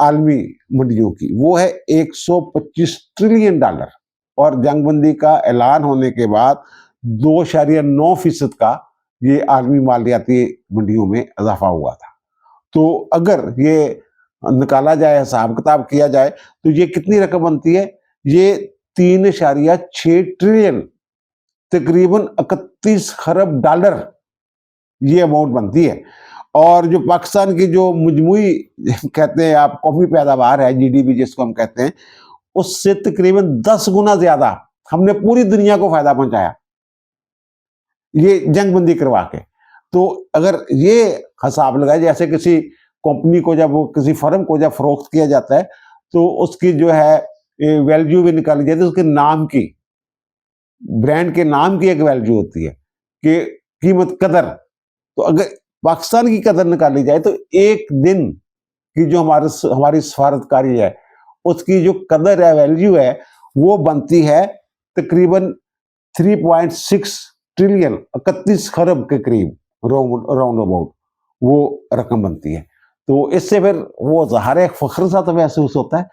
عالمی منڈیوں کی وہ ہے $125 ٹریلین، اور جنگ بندی کا اعلان ہونے کے بعد 2.9% کا یہ عالمی مالیاتی منڈیوں میں اضافہ ہوا تھا۔ تو اگر یہ نکالا جائے، حساب کتاب کیا جائے، تو یہ کتنی رقم بنتی ہے؟ یہ 3.6 ٹریلین، تقریباً 31 خرب ڈالر یہ اماؤنٹ بنتی ہے۔ اور جو پاکستان کی جو مجموعی کہتے ہیں آپ قومی پیداوار ہے، جی ڈی پی جس کو ہم کہتے ہیں، اس سے تقریباً 10 گنا زیادہ ہم نے پوری دنیا کو فائدہ پہنچایا یہ جنگ بندی کروا کے۔ تو اگر یہ حساب لگائے، جیسے کسی کمپنی کو جب کسی فرم کو جب فروخت کیا جاتا ہے تو اس کی جو ہے ویلیو بھی نکالی جاتی ہے، اس کے نام کی، برانڈ کے نام کی ایک ویلیو ہوتی ہے کہ قیمت قدر۔ تو اگر پاکستان کی قدر نکالی جائے تو ایک دن کی جو ہماری سفارتکاری ہے اس کی جو قدر ہے، ویلیو ہے، وہ بنتی ہے تقریباً 3.6 ٹریلین، 31 خرب کے قریب، راؤنڈ اباؤٹ وہ رقم بنتی ہے۔ تو اس سے پھر وہ ظاہر ایک فخر سا تو محسوس ہوتا ہے،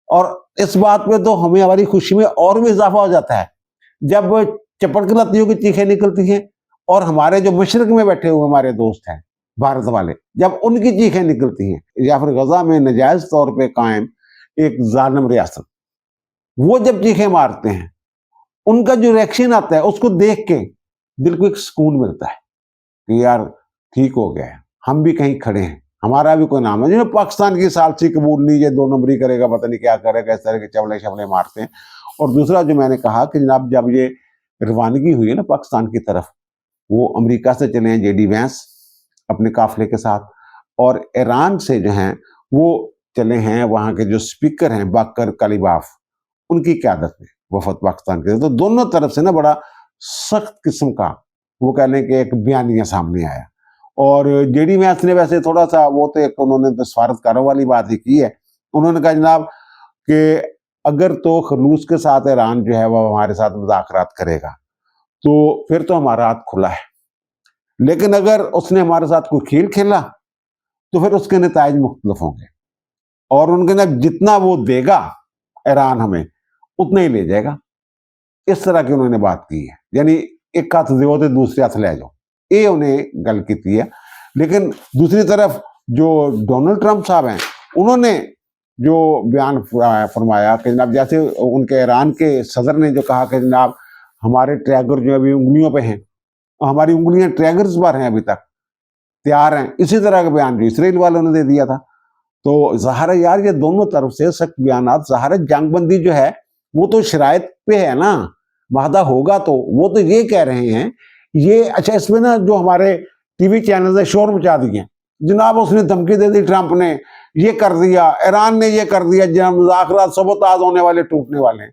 اور اس بات پہ تو ہمیں ہماری خوشی میں اور بھی اضافہ ہو جاتا ہے جب چپڑ کلتیوں کی چیخیں نکلتی ہیں، اور ہمارے جو مشرق میں بیٹھے ہوئے ہمارے دوست ہیں بھارت والے، جب ان کی چیخیں نکلتی ہیں، یا پھر غزہ میں ناجائز طور پہ قائم ایک ظالم ریاست، وہ جب چیخیں مارتے ہیں، ان کا جو ریئیکشن آتا ہے اس کو دیکھ کے دل کو ایک سکون ملتا ہے کہ یار ٹھیک ہو گیا ہے، ہم بھی کہیں کھڑے ہیں، ہمارا بھی کوئی نام ہے۔ جنہوں پاکستان کی سالسی قبول نہیں، یہ 2 نمبری کرے گا، پتہ نہیں کیا کرے گا، اس طرح کے چولے شولے مارتے ہیں۔ اور دوسرا جو میں نے کہا کہ جناب جب یہ روانگی ہوئی ہے نا پاکستان کی طرف، وہ امریکہ سے چلے ہیں جے ڈی وینس اپنے قافلے کے ساتھ، اور ایران سے جو ہیں وہ چلے ہیں وہاں کے جو سپیکر ہیں باقر کالیباف، ان کی قیادت میں وفد پاکستان کے۔ تو دونوں طرف سے نا بڑا سخت قسم کا وہ کہہ لیں کہ ایک بیانیہ سامنے آیا، اور جے ڈی وینس نے ویسے تھوڑا سا وہ تو ایک انہوں نے سفارتکاروں والی بات ہی کی ہے، انہوں نے کہا جناب کہ اگر تو خلوص کے ساتھ ایران جو ہے وہ ہمارے ساتھ مذاکرات کرے گا تو پھر تو ہمارا ہاتھ کھلا ہے، لیکن اگر اس نے ہمارے ساتھ کوئی کھیل کھیلا تو پھر اس کے نتائج مختلف ہوں گے، اور ان کے نا جتنا وہ دے گا ایران ہمیں اتنا ہی لے جائے گا۔ اس طرح کی انہوں نے بات کی ہے، یعنی ایک ہاتھ دیو تو دوسرے ہاتھ لے جاؤ، یہ انہیں گل کی ہے۔ لیکن دوسری طرف جو ڈونلڈ ٹرمپ صاحب ہیں، انہوں نے جو بیان فرمایا کہ جناب جیسے ان کے ایران کے صدر نے جو کہا کہ جناب ہمارے ٹریگر جو ابھی انگلیوں پہ ہیں، ہماری انگلیاں ٹریگرز پر ہیں، ابھی تک تیار ہیں، اسی طرح کا بیان جو اسرائیل والوں نے دے دیا تھا۔ تو ظاہر ہے یار یہ دونوں طرف سے سخت بیانات، ظاہر ہے جنگ بندی جو ہے وہ تو شرائط پہ ہے نا، معاہدہ ہوگا تو وہ تو یہ کہہ رہے ہیں یہ اچھا اس میں نا جو ہمارے ٹی وی چینلز نے شور مچا دیے، جناب اس نے دھمکی دے دی، ٹرمپ نے یہ کر دیا، ایران نے یہ کر دیا، جناب مذاکرات سبوتاژ ہونے والے، ٹوٹنے والے ہیں۔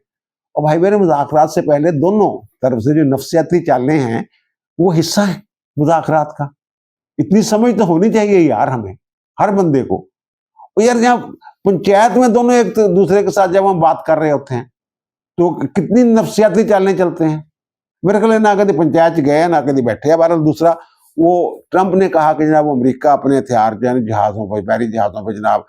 اور بھائی میرے مذاکرات سے پہلے دونوں طرف سے جو نفسیاتی چالیں ہیں وہ حصہ ہیں مذاکرات کا، اتنی سمجھ تو ہونی چاہیے یار ہمیں، ہر بندے کو۔ یار جہاں پنچایت میں دونوں ایک دوسرے کے ساتھ جب ہم بات کر رہے ہوتے ہیں تو کتنی نفسیاتی چالیں چلتے ہیں، میرے خیال نہ کبھی پنچایت گئے نہ کبھی بیٹھے ہیں۔ بہرحال دوسرا وہ ٹرمپ نے کہا کہ جناب امریکہ اپنے ہتھیار جہازوں پہ، بحری جہازوں پہ جناب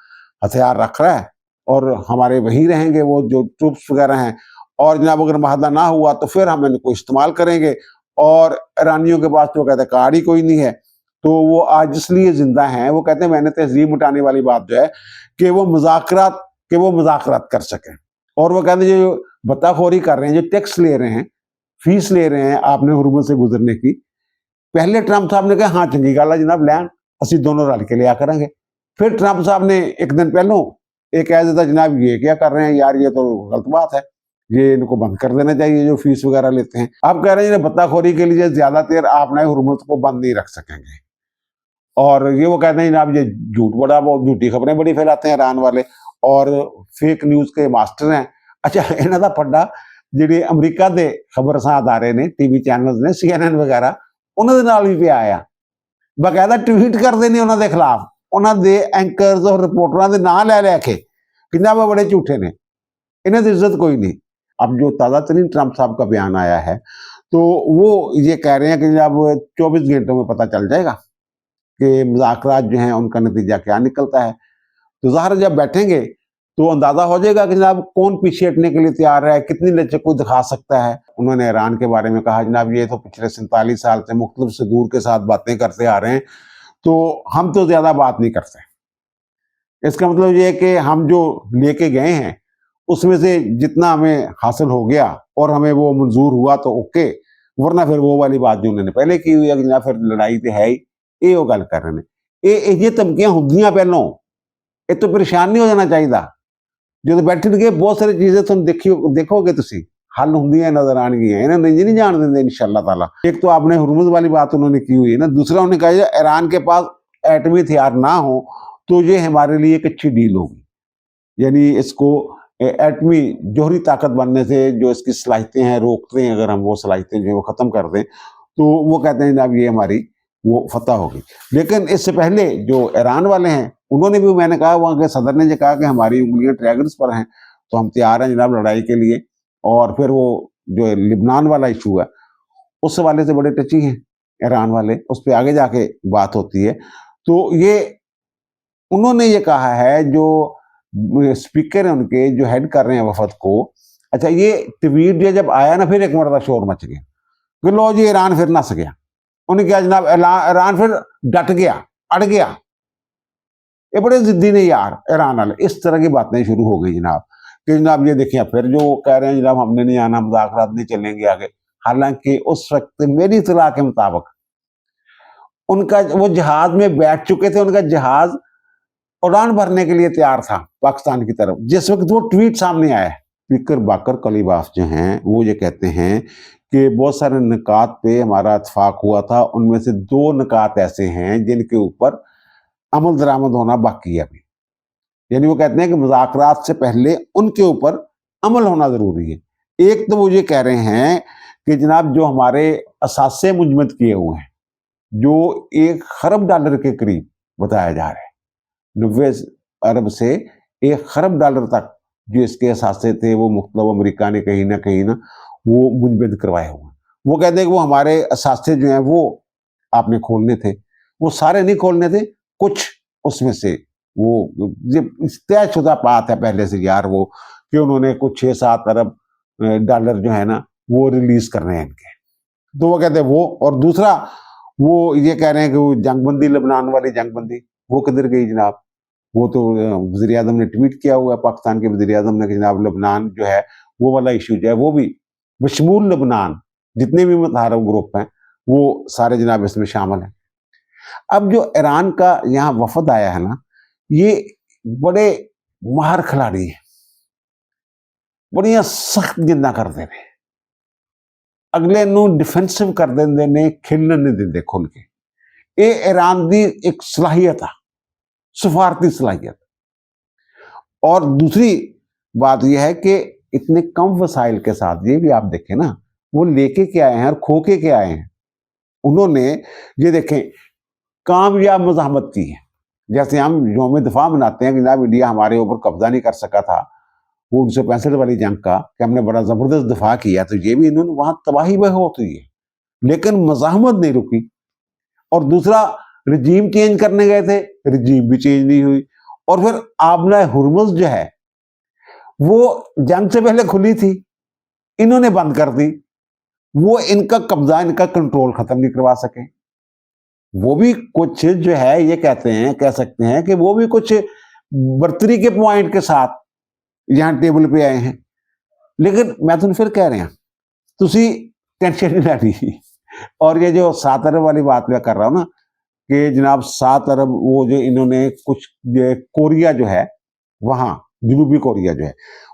ہتھیار رکھ رہا ہے، اور ہمارے وہی رہیں گے وہ جو ٹروپس وغیرہ ہیں، اور جناب اگر معاہدہ نہ ہوا تو پھر ہم ان کو استعمال کریں گے۔ اور ایرانیوں کے پاس تو کہتے ہیں کارڈ ہی کوئی نہیں ہے، تو وہ آج اس لیے زندہ ہیں، وہ کہتے ہیں میں نے تہذیب مٹانے والی بات جو ہے کہ وہ مذاکرات کر سکیں۔ اور وہ کہتے ہیں جو بتا خوری کر رہے ہیں، جو ٹیکس لے رہے ہیں، فیس لے رہے ہیں آپ نے حرمت سے گزرنے کی، پہلے ٹرمپ صاحب نے کہا ہاں چنگی گل ہے جناب لین اسی دونوں رل کے لیا کریں گے۔ پھر ٹرمپ صاحب نے ایک دن پہلوں ایک کہہ دیتا جناب یہ کیا کر رہے ہیں یار، یہ تو غلط بات ہے، یہ ان کو بند کر دینا چاہیے جو فیس وغیرہ لیتے ہیں۔ آپ کہہ رہے ہیں بتا خوری کے لیے زیادہ دیر آپ نئے حرمت کو بند نہیں رکھ سکیں گے، اور یہ وہ کہتے ہیں جناب یہ جھوٹی خبریں بڑی پھیلاتے ہیں ایران والے، اور فیک نیوز کے ماسٹر ہیں۔ اچھا انہوں دا پڈا جڑے امریکہ دے خبرساں ادارے نے، ٹی وی چینلز نے، CNN وغیرہ، انہوں دے نال بھی پہ آیا، باقاعدہ ٹویٹ کرتے ہیں انہوں دے خلاف، انہوں دے اینکرز اور رپورٹراں دے نام لے کے کہ جناب وہ بڑے جھوٹے نے، انہیں دی عزت کوئی نہیں۔ اب جو تازہ ترین ٹرمپ صاحب کا بیان آیا ہے تو وہ یہ کہہ رہے ہیں کہ جناب 24 گھنٹوں میں پتہ چل جائے گا کہ مذاکرات جو ہیں ان کا نتیجہ کیا نکلتا ہے۔ تو ظاہر جب بیٹھیں گے تو اندازہ ہو جائے گا کہ جناب کون پیچھے ہٹنے کے لیے تیار ہے, کتنی لچک کو دکھا سکتا ہے. انہوں نے ایران کے بارے میں کہا جناب یہ تو پچھلے 47 سال سے مختلف صدور کے ساتھ باتیں کرتے آ رہے ہیں, تو ہم تو زیادہ بات نہیں کرتے. اس کا مطلب یہ ہے کہ ہم جو لے کے گئے ہیں اس میں سے جتنا ہمیں حاصل ہو گیا اور ہمیں وہ منظور ہوا تو اوکے, ورنہ پھر وہ والی بات جو انہوں نے پہلے کی ہوئی ہے کہ پھر لڑائی تو ہے ہی, یہ وہ گل کر رہے ہیں. یہ دھمکیاں ہوندیاں پہلوں, یہ تو پریشان نہیں ہو جانا چاہیے. جو بیٹھے گے بہت ساری چیزیں تم دیکھو گے تسی حل ہوندیاں نظر آن گئی ہیں, انہوں نے نہیں جان دیں انشاءاللہ تعالیٰ. ایک تو آپ نے ہرمز والی بات انہوں نے کی ہوئی ہے نا, دوسرا انہوں نے کہا ایران کے پاس ایٹمی ہتھیار نہ ہو تو یہ ہمارے لیے ایک اچھی ڈیل ہوگی. یعنی اس کو ایٹمی جوہری طاقت بننے سے جو اس کی صلاحیتیں ہیں روکتے ہیں, اگر ہم وہ صلاحیتیں جو ہے وہ ختم کر دیں تو وہ کہتے ہیں جناب یہ ہماری وہ فتح ہوگی. لیکن اس سے پہلے جو ایران والے ہیں انہوں نے بھی, میں نے کہا وہاں کے صدر نے یہ کہا کہ ہماری انگلیاں ٹریگرز پر ہیں تو ہم تیار ہیں جناب لڑائی کے لیے. اور پھر وہ جو لبنان والا ایشو ہے اس حوالے سے بڑے ٹچی ہیں ایران والے, اس پہ آگے جا کے بات ہوتی ہے. تو یہ انہوں نے یہ کہا ہے جو اسپیکر ہیں ان کے جو ہیڈ کر رہے ہیں وفد کو, اچھا یہ ٹویٹ جب آیا نا پھر ایک مرتبہ شور مچ گیا کہ لو جی ایران پھر نس گیا. انہیں کیا جناب ایران پھر ڈٹ گیا, اڑ گیا, یہ بڑے ضدی نے یار ایران والے. اس طرح کی باتیں شروع ہو گئی جناب کہ جناب یہ دیکھیں پھر جو کہہ رہے ہیں جناب ہم نے نہیں آنا, مذاکرات نہیں چلیں گے آگے. حالانکہ اس وقت میری اطلاع کے مطابق ان کا وہ جہاز میں بیٹھ چکے تھے, ان کا جہاز اڑان بھرنے کے لیے تیار تھا پاکستان کی طرف جس وقت وہ ٹویٹ سامنے آیا ہے. اسپیکر باقر کلیباف جو ہیں وہ یہ کہتے ہیں کہ بہت سارے نکات پہ ہمارا اتفاق ہوا تھا, ان میں سے 2 نکات ایسے ہیں جن کے اوپر عمل درآمد ہونا باقی ہے ابھی. یعنی وہ کہتے ہیں کہ مذاکرات سے پہلے ان کے اوپر عمل ہونا ضروری ہے. ایک تو وہ یہ کہہ رہے ہیں کہ جناب جو ہمارے اثاثے مجمد کیے ہوئے ہیں جو $1 خرب کے قریب بتایا جا رہا ہے, 90 ارب سے $1 خرب تک جو اس کے اثاثے تھے وہ مختلف امریکہ نے کہیں نہ وہ منجمد کروائے ہوئے ہیں. وہ کہتے ہیں کہ وہ ہمارے اثاثے جو ہیں وہ آپ نے کھولنے تھے, وہ سارے نہیں کھولنے تھے, کچھ اس میں سے وہ طے شدہ بات ہے پہلے سے یار وہ کہ انہوں نے کچھ $6-7 ارب جو ہے نا وہ ریلیز کرنے ہیں ان کے. تو وہ کہتے ہیں وہ, اور دوسرا وہ یہ کہہ رہے ہیں کہ وہ جنگ بندی لبنان والی جنگ بندی وہ کدھر گئی جناب. وہ تو وزیر اعظم نے ٹویٹ کیا ہوا ہے, پاکستان کے وزیر اعظم نے کہ جناب لبنان جو ہے وہ والا ایشو جو ہے وہ بھی بشمول لبنان جتنے بھی متحرک گروپ ہیں وہ سارے جناب اس میں شامل ہیں. اب جو ایران کا یہاں وفد آیا ہے نا یہ بڑے ماہر کھلاڑی ہیں, بڑی سخت گندا کرتے ہیں, اگلے نو ڈیفینسو کر دیں نے کھلنے نہیں دیں کھل کے. یہ ایران دی ایک صلاحیت ہے, سفارتی صلاحیت. اور دوسری بات یہ ہے کہ اتنے کم وسائل کے ساتھ یہ بھی آپ دیکھیں نا وہ لے کے آئے ہیں اور کھو کے آئے ہیں. انہوں نے یہ دیکھیں کامیاب مزاحمت کی ہے. جیسے ہم یوم دفاع مناتے ہیں کہ جناب انڈیا ہمارے اوپر قبضہ نہیں کر سکا تھا وہ 1965 والی جنگ کا کہ ہم نے بڑا زبردست دفاع کیا, تو یہ بھی انہوں نے وہاں تباہی بہ ہوتی ہے لیکن مزاحمت نہیں رکی. اور دوسرا رجیم چینج کرنے گئے تھے, رجیم بھی چینج نہیں ہوئی. اور پھر آبنہ ہرمز جو ہے وہ جنگ سے پہلے کھلی تھی, انہوں نے بند کر دی. وہ ان کا قبضہ ان کا کنٹرول ختم نہیں کروا سکے. وہ بھی کچھ جو ہے یہ کہہ سکتے ہیں کہ وہ بھی کچھ برتری کے پوائنٹ کے ساتھ یہاں ٹیبل پہ آئے ہیں. لیکن میں تم پھر کہہ رہے ہیں تسی ٹینشن نہیں لینی. اور یہ جو 7 ارب والی بات میں کر رہا ہوں نا کہ جناب 7 ارب وہ جو انہوں نے کچھ کوریا جو ہے وہاں جنوبی کوریا جو ہے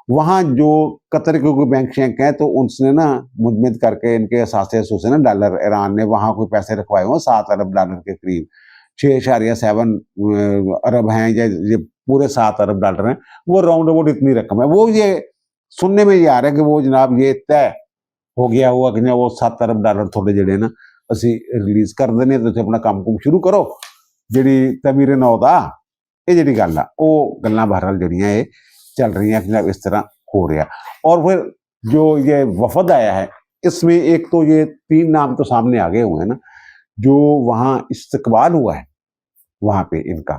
وہاں جو قطر کے کوئی بینک شینک ہیں تو ان سے نا مجمد کر کے ان کے اثاثے سے نا ڈالر ایران نے وہاں کوئی پیسے رکھوائے ہوئے $7 ارب کے قریب. 6.7 ارب ہیں یا یہ پورے 7 ارب ہیں, وہ راؤنڈ اباؤٹ اتنی رقم ہے. وہ یہ سننے میں یہ آ رہا ہے کہ وہ جناب یہ طے ہو گیا ہوا کہ وہ $7 ارب تھوڑے جڑے نا اسی ریلیز کر دینے تو اپنا کام شروع کرو. جڑی تعمیر نو دا یہ جڑی گل ہے وہ گلاں بہرحال جڑیاں یہ چل رہی ہیں جناب اس طرح ہو رہا. اور پھر جو یہ وفد آیا ہے اس میں ایک تو یہ 3 نام تو سامنے آگے ہوئے ہیں نا جو وہاں استقبال ہوا ہے وہاں پہ ان کا.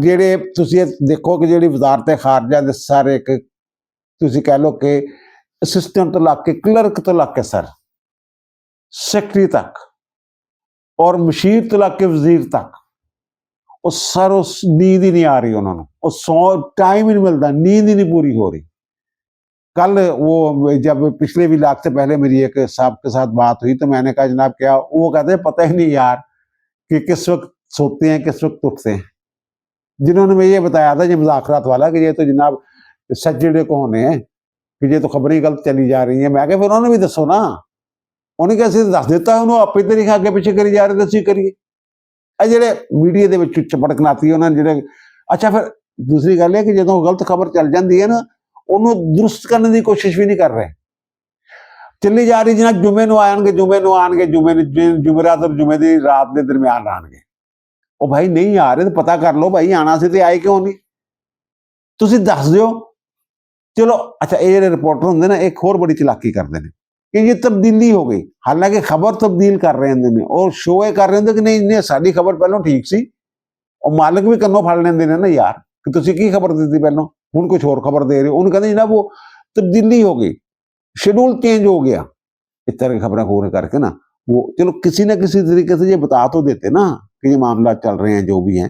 ਜਿਹੜੇ ਤੁਸੀਂ ਦੇਖੋ ਕਿ ਜਿਹੜੀ ਵਜ਼ਾਰਤ ਖਾਰਜਾ ਦੇ ਸਾਰੇ ਇੱਕ ਤੁਸੀਂ ਕਹਿ ਲਓ ਕਿ ਅਸਿਸਟੈਂਟ ਤੋਂ ਲੱਗ ਕੇ ਕਲਰਕ ਤੋਂ ਲੱਗ ਕੇ ਸਰ ਸੈਕਟਰੀ ਤੱਕ اور مشیر طلع کے وزیر تک اور سر اس نیند ہی نہیں آ رہی انہوں نے، اور ٹائم ہی نہیں ملتا، نیند ہی نہیں پوری ہو رہی۔ کل وہ جب پچھلے ولاگ سے پہلے میری ایک صاحب کے ساتھ بات ہوئی تو میں نے کہا جناب کیا، وہ کہتے ہیں پتہ ہی نہیں یار کہ کس وقت سوتے ہیں کس وقت اٹھتے ہیں۔ جنہوں نے میں یہ بتایا تھا یہ مذاکرات والا کہ یہ تو جناب سیٹرڈے کو ہونے ہیں کہ یہ تو خبریں غلط چلی جا رہی ہیں، میں کہ پھر انہوں نے بھی دسو نا، انہیں کیسے دس دیتا ہے، انہوں آپ ہی طریقہ آگے پیچھے کری جا رہے تھے کریے جڑے میڈیا دے وچ چپڑکناتی ہے انہوں نے جڑے۔ اچھا پھر دوسری گل ہے کہ جدوں غلط خبر چل جاندی ہے نا انہوں درست کرنے دی کوشش بھی نہیں کر رہے، چلی جا رہی جناب جمعے نو آن گے جمعرات اور جمعے دی رات دے درمیان آن گے۔ او بھائی نہیں آ رہے تو پتہ کر لو بھائی آنا سی تے آئے کیوں نہیں، تسی دس دیو۔ چلو اچھا یہ جڑے رپورٹر ہوندے نا ایک اور بڑی چلاکی کرتے ہیں کہ یہ تبدیلی ہو گئی، حالانکہ خبر تبدیل کر رہے ہیں اور شو کر رہے ہیں کہ نہیں ساری خبر پہلوں ٹھیک سی، اور مالک بھی کنوں پھڑ لیندے نے نا یار کہ تسی کی خبر دیتی پہلوں، ہن کچھ اور خبر دے رہے ہو، انہوں کہتے جناب وہ تبدیلی ہو گئی، شیڈول چینج ہو گیا، اس طرح کی خبریں خبریں کر کے نا وہ چلو کسی نہ کسی طریقے سے یہ بتا تو دیتے نا کہ یہ معاملات چل رہے ہیں جو بھی ہیں۔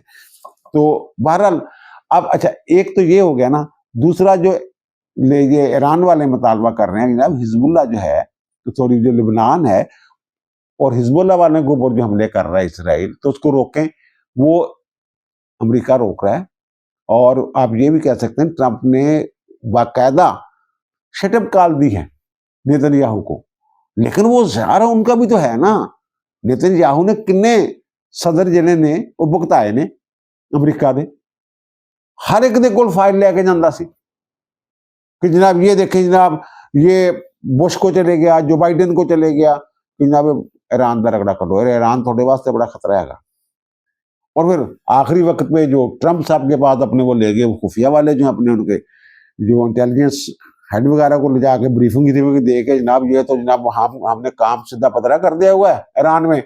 تو بہرحال اب اچھا ایک تو یہ ہو گیا نا، دوسرا جو یہ ایران والے مطالبہ کر رہے ہیں جناب حزب اللہ جو ہے سوری جو لبنان ہے اور حزب اللہ والے کے اوپر جو حملے کر رہا ہے اسرائیل تو اس کو روکیں، وہ امریکہ روک رہا ہے۔ اور آپ یہ بھی کہہ سکتے ہیں ٹرمپ نے باقاعدہ شٹ اپ کال دی ہے نیتن یاہو کو، لیکن وہ زیادہ ان کا بھی تو ہے نا، نیتن یاہو نے کنے صدر جنے نے وہ بھگتائے نے امریکہ دے، ہر ایک دے کول فائل لے کے جاندہ سی کہ جناب یہ دیکھیں جناب یہ بش کو چلے گیا، جو بائیڈن کو چلے گیا کہ جناب ایران دا رگڑا کٹو، ایران تھوڑے واسطے بڑا خطرہ ہے گا۔ اور پھر آخری وقت پہ جو ٹرمپ صاحب کے بعد اپنے وہ لے گئے وہ خفیہ والے جو اپنے ان کے جو انٹیلیجنس ہیڈ وغیرہ کو لے جا کے بریفنگ دے کے جناب یہ تو جناب ہم نے کام سیدھا پتھرا کر دیا ہوا ہے ایران میں،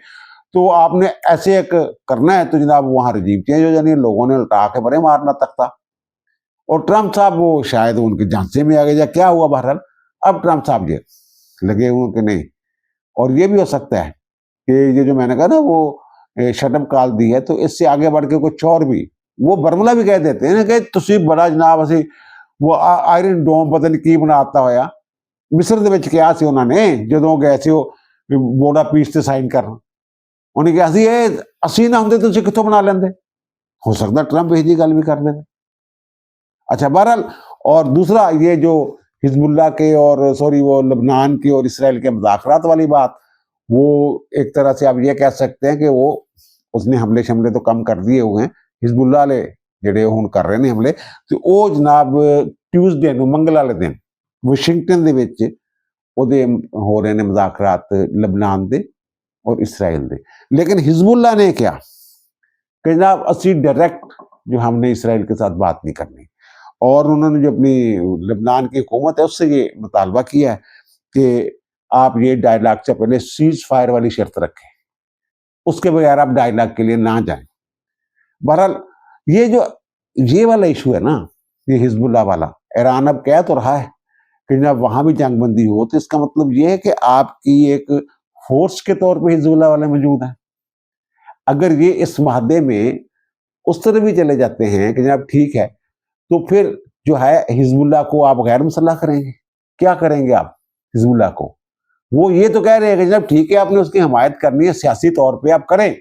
تو آپ نے ایسے ایک کرنا ہے تو جناب وہاں رجیم چینج ہو جانی ہے، لوگوں نے لٹا کے بڑے مارنا تک تھا۔ اور ٹرمپ صاحب وہ شاید ان کے جانچے میں آ گئے یا کیا ہوا، بہرحال اب ٹرمپ صاحب یہ لگے ہوئے کہ نہیں، اور یہ بھی ہو سکتا ہے کہ یہ جو میں نے کہا نا وہ شٹ اپ کال دی ہے تو اس سے آگے بڑھ کے کچھ اور بھی وہ برملا بھی کہہ دیتے ہیں کہ تسی بڑا جناب اسی وہ آئرن ڈوم پتہ نہیں کی بناتا ہویا مصر دے وچ کیا سی انہوں نے جدوں گئے سی وہ بوڈا پیس تے سائن کرنا، انہیں کہا سی اسی نہ ہوندے تسی کتوں بنا لیندے، ہو سکتا ٹرمپ یہ جی گل بھی کر دے۔ اچھا بہرحال اور دوسرا یہ جو حزب اللہ کے اور سوری وہ لبنان کی اور اسرائیل کے مذاکرات والی بات، وہ ایک طرح سے آپ یہ کہہ سکتے ہیں کہ وہ اس نے حملے شملے تو کم کر دیے ہوئے ہیں، حزب اللہ والے جڑے ہون کر رہے ہیں حملے، تو وہ جناب ٹیوزڈے نو منگل والے دن واشنگٹن دے وچ او دے ہو رہے ہیں مذاکرات لبنان دے اور اسرائیل دے۔ لیکن حزب اللہ نے کیا کہ جناب اسی ڈائریکٹ جو ہم نے اسرائیل کے ساتھ بات نہیں کرنی، اور انہوں نے جو اپنی لبنان کی حکومت ہے اس سے یہ مطالبہ کیا ہے کہ آپ یہ ڈائلاگ سے پہلے سیز فائر والی شرط رکھیں، اس کے بغیر آپ ڈائلاگ کے لیے نہ جائیں۔ بہرحال یہ والا ایشو ہے نا، یہ حزب اللہ والا ایران اب کہہ تو رہا ہے کہ جناب وہاں بھی جنگ بندی ہو، تو اس کا مطلب یہ ہے کہ آپ کی ایک فورس کے طور پہ حزب اللہ والے موجود ہیں۔ اگر یہ اس معاہدے میں اس طرح بھی چلے جاتے ہیں کہ جناب ٹھیک ہے تو پھر جو ہے حزب اللہ کو آپ غیر مسلح کریں گے، کیا کریں گے آپ حزب اللہ کو؟ وہ یہ تو کہہ رہے ہیں کہ جناب ٹھیک ہے آپ نے اس کی حمایت کرنی ہے سیاسی طور پہ آپ کریں،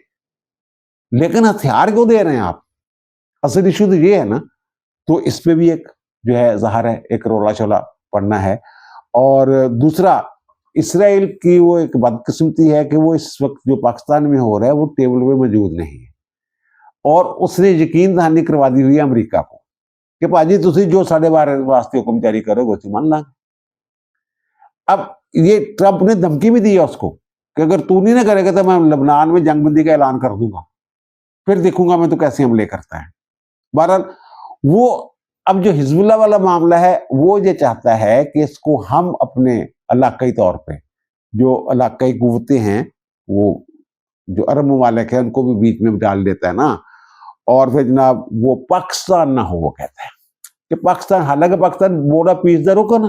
لیکن ہتھیار کیوں دے رہے ہیں آپ؟ اصل ایشو تو یہ ہے نا، تو اس پہ بھی ایک جو ہے ظاہر ہے ایک رولا چولا پڑنا ہے۔ اور دوسرا اسرائیل کی وہ ایک بدقسمتی ہے کہ وہ اس وقت جو پاکستان میں ہو رہا ہے وہ ٹیبل پہ موجود نہیں ہے، اور اس نے یقین دہانی کروا دی ہوئی ہے امریکہ کو کہ پاجی تسی جو ساڑھے بارے واسطے حکم جاری کرو گے مان لا۔ اب یہ ٹرمپ نے دھمکی بھی دی ہے اس کو کہ اگر تو نہیں نہ کرے گا تو میں لبنان میں جنگ بندی کا اعلان کر دوں گا، پھر دیکھوں گا میں تو کیسے حملے کرتا ہے۔ بہرحال وہ اب جو حزب اللہ والا معاملہ ہے وہ یہ چاہتا ہے کہ اس کو ہم اپنے علاقائی طور پہ جو علاقائی قوتیں ہیں وہ جو عرب ممالک ہیں ان کو بھی بیچ میں ڈال دیتا ہے نا، اور پھر جناب وہ پاکستان نہ ہو، وہ کہتا ہے کہ پاکستان، حالانکہ پاکستان بوڑا پیس دا روکا نا،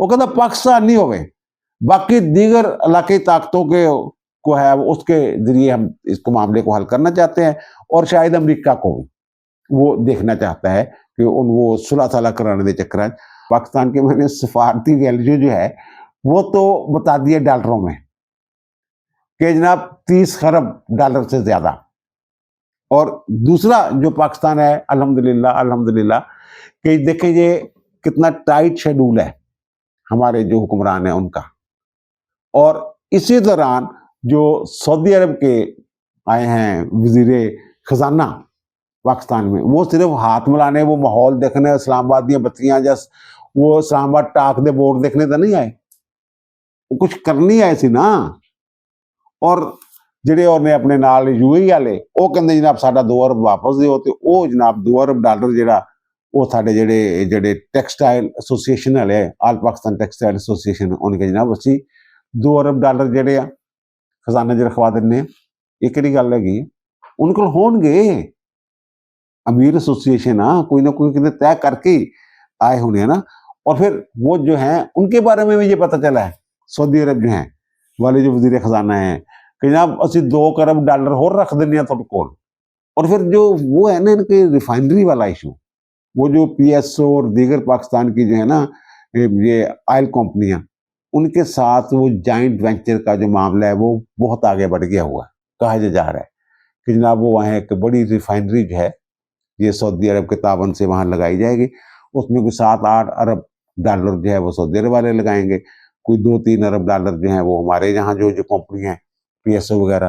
وہ کہتا پاکستان نہیں ہوئے، باقی دیگر علاقائی طاقتوں کے کو ہے اس کے ذریعے ہم اس کو معاملے کو حل کرنا چاہتے ہیں، اور شاید امریکہ کو بھی وہ دیکھنا چاہتا ہے کہ وہ صلح صالح کرانے دے چکر ہے۔ پاکستان کے میں نے سفارتی ویلیو جو ہے وہ تو بتا دیا ڈالروں میں کہ جناب 30 خرب ڈالر سے زیادہ۔ اور دوسرا جو پاکستان ہے الحمدللہ کہ دیکھیں یہ کتنا ٹائٹ شیڈول ہے ہمارے جو حکمران ہیں ان کا، اور اسی دوران جو سعودی عرب کے آئے ہیں وزیر خزانہ پاکستان میں، وہ صرف ہاتھ ملانے، وہ ماحول دیکھنے، اسلام آباد دیا بتیاں جس وہ اسلام آباد ٹاک دے بورڈ دیکھنے تو نہیں آئے، وہ کچھ کرنی آئے سی نا۔ اور جڑے اور نے اپنے نال یو اے والے وہ کہندے جناب ساڈا 2 ارب واپس دیو، تے وہ جناب 2 ارب ڈالر جڑا وہ ساڈے جڑے ٹیکسٹائل ایسوسیشن والے آل پاکستان ٹیکسٹائل ایسوسیشن ان کے جناب اسی 2 ارب ڈالر جڑے آ خزانہ چ رکھوا دینے۔ یہ کہڑی گل ہے ان کو ہون گے امیر ایسوسیشن کوئی نہ کوئی کتنے طے کر کے آئے ہونے ہیں نا۔ اور پھر وہ جو ہیں ان کے بارے میں بھی یہ پتہ چلا ہے سعودی عرب جو ہیں والے جو وزیر خزانہ ہیں کہ جناب اسی 2 ارب ڈالر اور رکھ دینے ہیں تھوڑے کول۔ اور پھر جو وہ ہے نا ان کے ریفائنری والا ایشو، وہ جو پی ایس او اور دیگر پاکستان کی جو ہے نا یہ آئل کمپنیاں، ان کے ساتھ وہ جائنٹ وینچر کا جو معاملہ ہے وہ بہت آگے بڑھ گیا ہوا ہے۔ کہا جا رہا ہے کہ جناب وہ وہاں ایک بڑی ریفائنری جو ہے یہ سعودی عرب کے تعاون سے وہاں لگائی جائے گی، اس میں کوئی 7-8 ارب ڈالر جو ہے وہ سعودی عرب والے لگائیں گے، کوئی 2-3 ارب ڈالر جو ہیں وہ ہمارے یہاں جو کمپنی ہیں پی ایس او وغیرہ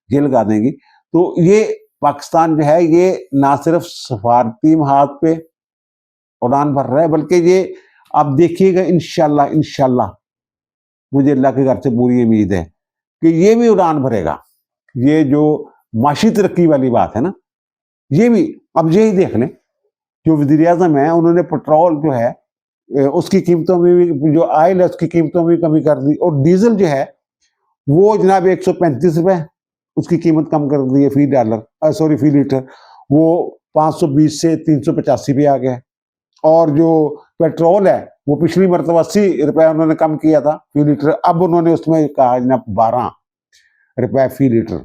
یہ لگا دیں گی۔ تو یہ پاکستان جو ہے یہ نہ صرف سفارتی محاذ پہ اڑان بھر رہا ہے، بلکہ یہ آپ دیکھیے گا انشاءاللہ مجھے اللہ کے گھر سے پوری امید ہے کہ یہ بھی اڑان بھرے گا۔ یہ جو معاشی ترقی والی بات ہے نا، یہ بھی اب یہی دیکھ لیں جو وزیر اعظم ہیں انہوں نے پٹرول جو ہے اس کی قیمتوں میں بھی، جو آئل ہے اس کی قیمتوں میں بھی کمی کر دی، اور ڈیزل جو ہے وہ جناب 135 روپے اس کی قیمت کم کر دی ہے فی لیٹر، وہ 520 سے 385 پہ آ گیا ہے۔ اور جو پیٹرول ہے وہ پچھلی مرتبہ 80 روپے انہوں نے کم کیا تھا فی لیٹر، اب انہوں نے اس میں کہا جناب 12 روپے فی لیٹر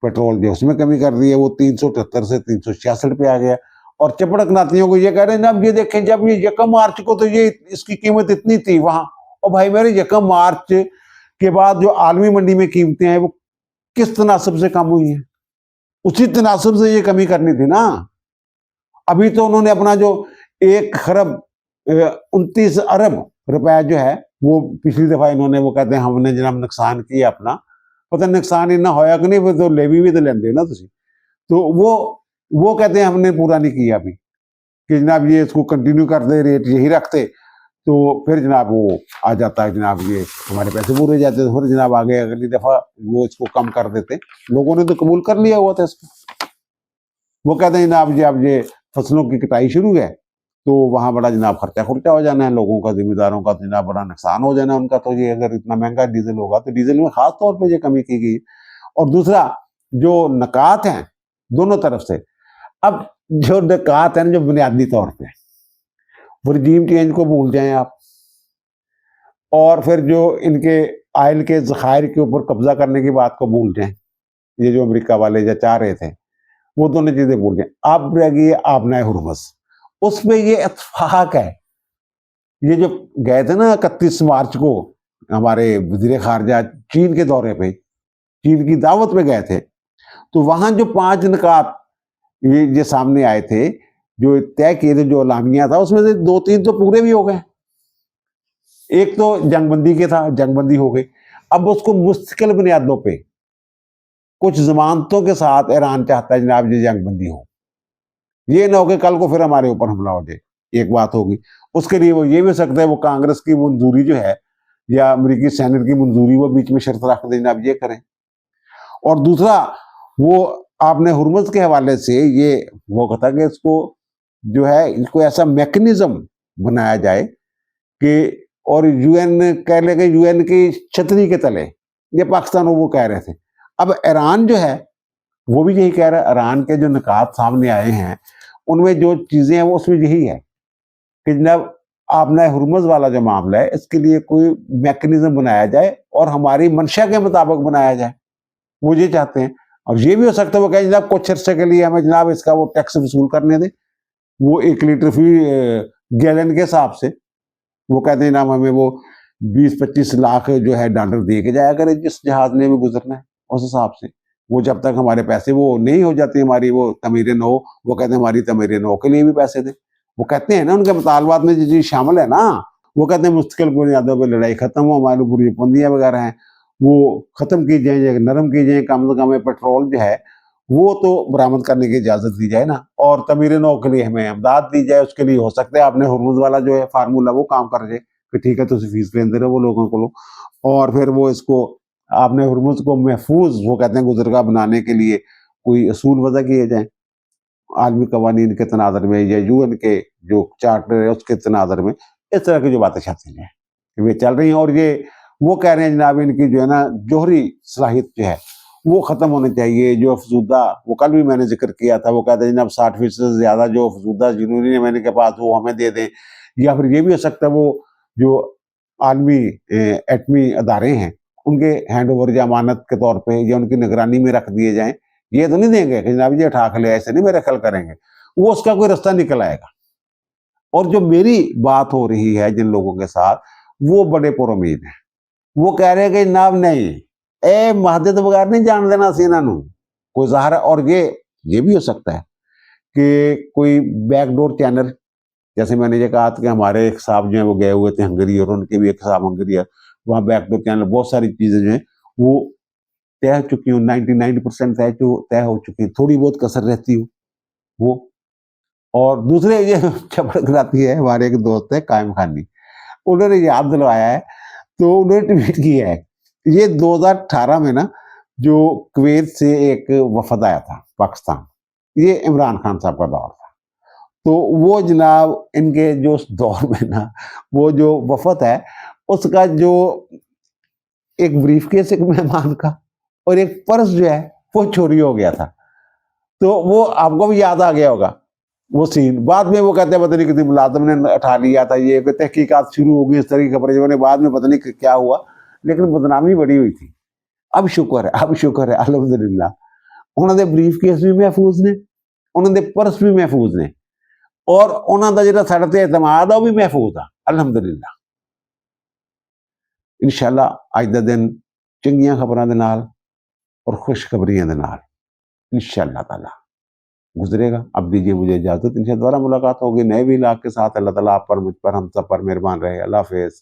پیٹرول جو اس میں کمی کر دی ہے، وہ 378 سے 366 پہ آ گیا۔ اور چپڑک ناتیوں کو یہ کہہ رہے ہیں جناب یہ دیکھیں جب یہ 1 مارچ کو تو یہ اس کی قیمت اتنی تھی وہاں، اور بھائی میرے 1 مارچ کے بعد جو عالمی منڈی میں قیمتیں ہیں وہ کس تناسب سے کم ہوئی ہیں، اسی تناسب سے یہ کمی کرنی تھی نا۔ ابھی تو انہوں نے اپنا جو 1 خرب 29 ارب روپے جو ہے وہ پچھلی دفعہ انہوں نے وہ کہتے ہیں ہم نے جناب نقصان کیا اپنا، پتہ نقصان اتنا ہویا کہ نہیں، تو لیوی بھی تو لیندے نا تسی، تو وہ کہتے ہیں ہم نے پورا نہیں کیا ابھی، کہ جناب یہ اس کو کنٹینیو کر دے، ریٹ یہی رکھتے تو پھر جناب وہ آ جاتا ہے، جناب یہ ہمارے پیسے پورے جاتے ہیں، پھر جناب آگے اگلی دفعہ وہ اس کو کم کر دیتے۔ لوگوں نے تو قبول کر لیا ہوا تھا اس کو۔ وہ کہتے ہیں جناب جی اب یہ فصلوں کی کٹائی شروع ہے تو وہاں بڑا جناب خرچہ ہو جانا ہے، لوگوں کا ذمہ داروں کا جناب بڑا نقصان ہو جانا ہے ان کا، تو یہ اگر اتنا مہنگا ڈیزل ہوگا تو ڈیزل میں خاص طور پہ یہ کمی کی گئی۔ اور دوسرا جو نکات ہیں دونوں طرف سے، اب جو نکات ہیں جو بنیادی طور پہ وہ رجیم چینج کو بھول جائیں آپ، اور پھر جو ان کے آئل کے ذخائر کے اوپر قبضہ کرنے کی بات کو بھول جائیں، یہ جو امریکہ والے جو چاہ رہے تھے وہ دونوں چیزیں بھول جائیں۔ اب رہ گئی آبنائے ہرمز، اس میں یہ اتفاق ہے، یہ جو گئے تھے نا 31 مارچ کو ہمارے وزیر خارجہ چین کے دورے پہ، چین کی دعوت پہ گئے تھے، تو وہاں جو 5 نکات یہ سامنے آئے تھے جو طے کیے تھے، جو اعلامیہ تھا اس میں سے 2-3 تو پورے بھی ہو گئے۔ ایک تو جنگ بندی کے تھا، جنگ بندی ہو گئی، اب اس کو مستقل بنیادوں پہ کچھ ضمانتوں کے ساتھ ایران چاہتا ہے جناب یہ جنگ بندی ہو، یہ نہ ہو کہ کل کو پھر ہمارے اوپر حملہ ہو جائے۔ ایک بات ہوگی، اس کے لیے وہ یہ بھی سکتا ہے وہ کانگریس کی منظوری جو ہے یا امریکی سینٹ کی منظوری وہ بیچ میں شرط رکھ دیں جناب یہ کریں۔ اور دوسرا وہ آپ نے ہرمز کے حوالے سے یہ وہ کہتا کہ اس کو جو ہے اس کو ایسا میکنزم بنایا جائے کہ، اور یو این کہہ لے کہ یو این کی چھتری کے تلے، یہ پاکستان وہ کہہ رہے تھے۔ اب ایران جو ہے وہ بھی یہی کہہ رہا ہے، ایران کے جو نکات سامنے آئے ہیں ان میں جو چیزیں ہیں وہ اس میں یہی ہے کہ جناب آبنائے ہرمز والا جو معاملہ ہے اس کے لیے کوئی میکنزم بنایا جائے اور ہماری منشا کے مطابق بنایا جائے۔ وہ یہ چاہتے ہیں. اور یہ بھی ہو سکتا ہے وہ کہیں جناب کچھ عرصے کے لیے ہمیں جناب اس کا وہ ٹیکس وصول کرنے دیں, وہ 1 لیٹر فی گیلن کے حساب سے. وہ کہتے ہیں جناب ہمیں وہ 20-25 لاکھ جو ہے ڈالر دے کے جایا کرے جس جہاز نے بھی گزرنا ہے اس حساب سے. وہ جب تک ہمارے پیسے وہ نہیں ہو جاتی ہماری وہ تعمیر نو, وہ کہتے ہیں ہماری تعمیر نو کے لیے بھی پیسے دیں. وہ کہتے ہیں نا ان کے مطالبات میں جو چیز شامل ہے نا, وہ کہتے ہیں مستقل بنیادوں پہ لڑائی ختم ہو, ہماری پوری پابندیاں وغیرہ ہیں وہ ختم کی جائیں یا نرم کی جائیں, کم سے کم پیٹرول جو ہے وہ تو برآمد کرنے کی اجازت دی جائے نا, اور تعمیر نو کے لیے ہمیں امداد دی جائے. اس کے لیے ہو سکتا ہے آپ نے ہرمز والا جو ہے فارمولا وہ کام کر جائے کہ ٹھیک ہے تو فیس لیندے رہو وہ لوگوں کو, اور پھر وہ اس کو آپ نے ہرمز کو محفوظ وہ کہتے ہیں گزرگاہ بنانے کے لیے کوئی اصول وضع کیے جائیں عالمی قوانین کے تناظر میں یا UN کے جو چارٹر ہے اس کے تناظر میں. اس طرح کی جو باتیں چاہتے ہیں یہ چل رہی ہیں, اور یہ وہ کہہ رہے ہیں جناب ان کی جو ہے نا جوہری صلاحیت جو ہے وہ ختم ہونے چاہیے. جو افزودہ وہ کل بھی میں نے ذکر کیا تھا, وہ کہتے ہیں جناب 60% سے زیادہ جو افزودہ جنوبی میں نے کے پاس وہ ہمیں دے دیں, یا پھر یہ بھی ہو سکتا ہے وہ جو عالمی ایٹمی ادارے ہیں ان کے ہینڈ اوور یا امانت کے طور پہ یا ان کی نگرانی میں رکھ دیے جائیں. یہ تو نہیں دیں گے کہ جناب یہ اٹھا کے لے, ایسے نہیں میرے خیال کریں گے, وہ اس کا کوئی رستہ نکل آئے گا. اور جو میری بات ہو رہی ہے جن لوگوں کے ساتھ وہ بڑے پر امید ہیں, وہ کہہ رہے ہیں کہ جناب نہیں اے مہدت بغیر نہیں جان دینا سی انہوں کوئی ظاہر ہے. اور یہ بھی ہو سکتا ہے کہ کوئی بیک ڈور چینل, جیسے میں نے یہ کہا کہ ہمارے ایک صاحب جو ہیں وہ گئے ہوئے تھے ہنگری, اور ان کے بھی ایک صاحب ہنگری ہے, وہاں بیک ڈور چینل بہت ساری چیزیں جو ہیں وہ طے ہو چکی ہوں, 99% طے ہو چکی ہیں, تھوڑی بہت کسر رہتی ہو وہ. اور دوسرے یہ چپڑ کراتی ہے, ہمارے ایک دوست ہے قائم خانی, انہوں نے یاد دلوایا ہے تو انہوں نے ٹویٹ کیا ہے یہ 2018 میں نا جو کویت سے ایک وفد آیا تھا پاکستان, یہ عمران خان صاحب کا دور تھا, تو وہ جناب ان کے جو اس دور میں نا وہ جو وفد ہے اس کا جو ایک بریف کیس ایک مہمان کا اور ایک پرس جو ہے وہ چوری ہو گیا تھا. تو وہ آپ کو بھی یاد آ گیا ہوگا وہ سین. بعد میں وہ کہتے ہیں پتہ نہیں کسی ملازم نے اٹھا لیا تھا, یہ تحقیقات شروع ہو گئی اس طرح کی خبریں جو نے بعد میں پتہ نہیں کیا ہوا, لیکن بدنامی بڑی ہوئی تھی. اب شکر ہے الحمدللہ انہوں نے بریف کیس بھی محفوظ نے, انہوں نے پرس بھی محفوظ نے, اور انہوں کا جو سڑ تے اعتماد ہے وہ بھی محفوظ ہے الحمدللہ. انشاءاللہ آج دا دن چنگیاں خبراں دے نال اور خوشخبریاں دے نال انشاءاللہ تعالی گزرے گا. اب دیجیے مجھے اجازت, انشاءاللہ دوبارہ ملاقات ہوگی نئے بھی لاکھ کے ساتھ. اللہ تعالیٰ آپ پر, مجھ پر, ہم سب پر مہربان رہے. اللہ حافظ.